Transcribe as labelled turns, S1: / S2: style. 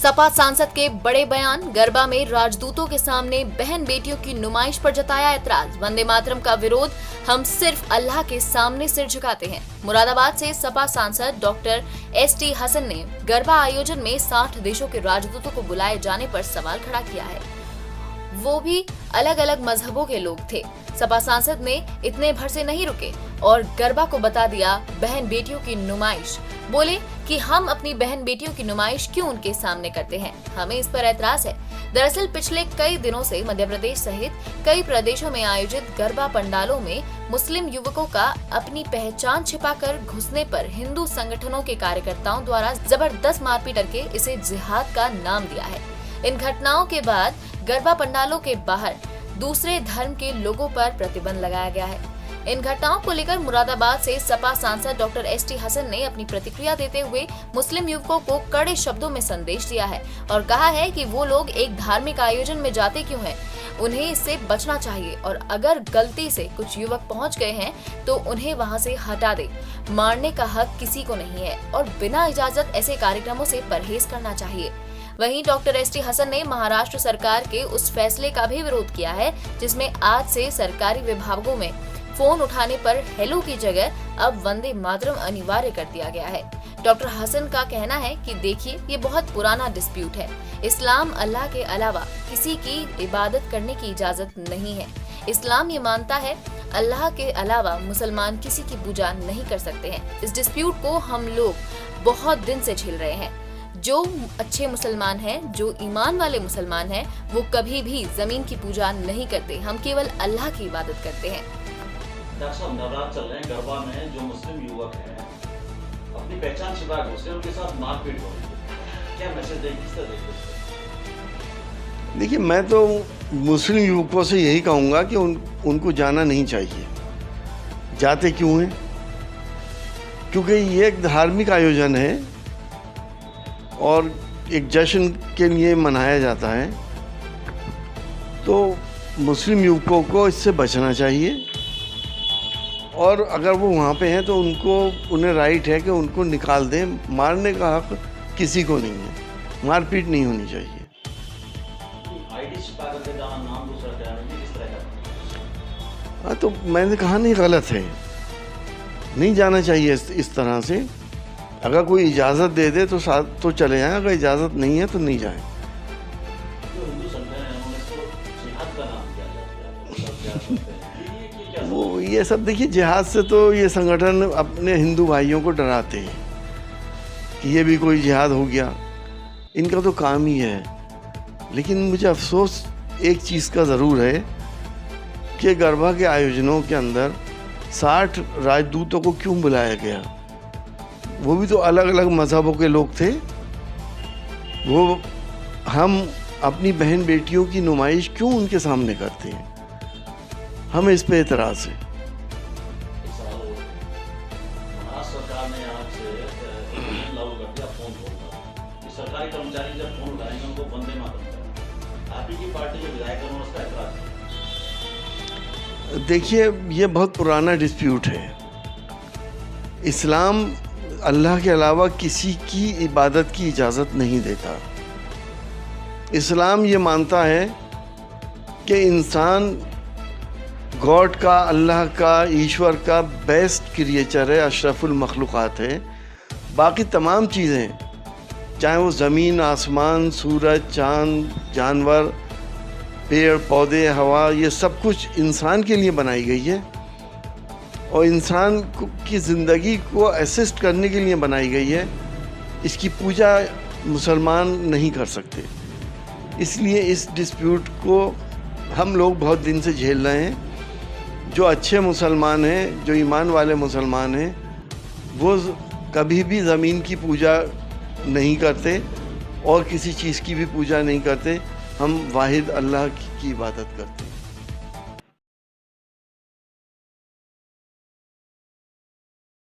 S1: सपा सांसद के बड़े बयान, गरबा में राजदूतों के सामने बहन बेटियों की नुमाइश पर जताया ऐतराज। वंदे मातरम का विरोध, हम सिर्फ अल्लाह के सामने सिर झुकाते हैं। मुरादाबाद से सपा सांसद डॉक्टर एसटी हसन ने गरबा आयोजन में 60 देशों के राजदूतों को बुलाए जाने पर सवाल खड़ा किया है। वो भी अलग अलग मजहबों के लोग थे। सपा सांसद ने इतने भर से नहीं रुके और गरबा को बता दिया बहन बेटियों की नुमाइश। बोले कि हम अपनी बहन बेटियों की नुमाइश क्यों उनके सामने करते हैं, हमें इस पर ऐतराज है। दरअसल पिछले कई दिनों से मध्य प्रदेश सहित कई प्रदेशों में आयोजित गरबा पंडालों में मुस्लिम युवकों का अपनी पहचान छिपाकर घुसने पर हिंदू संगठनों के कार्यकर्ताओं द्वारा जबरदस्त मारपीट करके इसे जिहाद का नाम दिया है। इन घटनाओं के बाद गरबा पंडालों के बाहर दूसरे धर्म के लोगों पर प्रतिबंध लगाया गया है। इन घटनाओं को लेकर मुरादाबाद से सपा सांसद डॉक्टर एसटी हसन ने अपनी प्रतिक्रिया देते हुए मुस्लिम युवकों को कड़े शब्दों में संदेश दिया है और कहा है कि वो लोग एक धार्मिक आयोजन में जाते क्यों हैं, उन्हें इससे बचना चाहिए और अगर गलती से कुछ युवक पहुंच गए हैं तो उन्हें वहां से हटा दे। मारने का हक किसी को नहीं है और बिना इजाजत ऐसे कार्यक्रमों से परहेज करना चाहिए। वहीं डॉक्टर एसटी हसन ने महाराष्ट्र सरकार के उस फैसले का भी विरोध किया है जिसमें आज से सरकारी विभागों में फोन उठाने पर हेलो की जगह अब वंदे मातरम अनिवार्य कर दिया गया है। डॉक्टर हसन का कहना है कि देखिए, ये बहुत पुराना डिस्प्यूट है। इस्लाम अल्लाह के अलावा किसी की इबादत करने की इजाजत नहीं है। इस्लाम ये मानता है अल्लाह के अलावा मुसलमान किसी की पूजा नहीं कर सकते हैं। इस डिस्प्यूट को हम लोग बहुत दिन से झेल रहे हैं। जो अच्छे मुसलमान हैं, जो ईमान वाले मुसलमान हैं, वो कभी भी जमीन की पूजा नहीं करते। हम केवल अल्लाह की इबादत करते हैं।
S2: डॉक्टर साहब, नवरात्र चल रहे हैं, गरबा में जो मुस्लिम युवक हैं अपनी पहचान छिपा के घुसे, उनके साथ मारपीट हो रही है, क्या मैसेज दें, किस तरह देखते?
S3: देखिए, मैं तो मुस्लिम युवकों से यही कहूँगा कि उनको जाना नहीं चाहिए। जाते क्यों हैं? क्योंकि ये एक धार्मिक आयोजन है और एक जश्न के लिए मनाया जाता है, तो मुस्लिम युवकों को इससे बचना चाहिए। और अगर वो वहाँ पे हैं तो उन्हें राइट है कि उनको निकाल दें। मारने का हक किसी को नहीं है, मारपीट नहीं होनी चाहिए। हाँ, तो मैंने कहा नहीं, गलत है, नहीं जाना चाहिए इस तरह से। अगर कोई इजाज़त दे दे तो साथ तो चले जाएं, अगर इजाज़त नहीं है तो नहीं जाएं। वो ये सब देखिए, जिहाद से तो ये संगठन अपने हिंदू भाइयों को डराते हैं कि ये भी कोई जिहाद हो गया, इनका तो काम ही है। लेकिन मुझे अफसोस एक चीज़ का ज़रूर है कि गरबा के आयोजनों के अंदर 60 राजदूतों को क्यों बुलाया गया? वो भी तो अलग अलग मज़हबों के लोग थे। वो हम अपनी बहन बेटियों की नुमाइश क्यों उनके सामने करते हैं? हमें इस पे एतराज़ है।
S2: सरकार ने आज लागू कर दिया फोन कॉल। सरकारी कर्मचारी जब फोन उठाएंगे उनको वंदे मातरम करें। आपकी पार्टी के विधायक हैं, उसका एतराज़ है।
S3: देखिए, ये बहुत पुराना डिस्प्यूट है। इस्लाम अल्लाह के अलावा किसी की इबादत की इजाज़त नहीं देता। इस्लाम ये मानता है कि इंसान गॉड का, अल्लाह का, ईश्वर का बेस्ट क्रिएचर है, अशरफुल मखलूक़ात है। बाकी तमाम चीज़ें, चाहे वो ज़मीन, आसमान, सूरज, चाँद, जानवर, पेड़ पौधे, हवा, ये सब कुछ इंसान के लिए बनाई गई है और इंसान की ज़िंदगी को असिस्ट करने के लिए बनाई गई है। इसकी पूजा मुसलमान नहीं कर सकते। इसलिए इस डिस्प्यूट को हम लोग बहुत दिन से झेल रहे हैं। जो अच्छे मुसलमान हैं, जो ईमान वाले मुसलमान हैं, वो कभी भी ज़मीन की पूजा नहीं करते और किसी चीज़ की भी पूजा नहीं करते। हम वाहिद अल्लाह की इबादत करते हैं।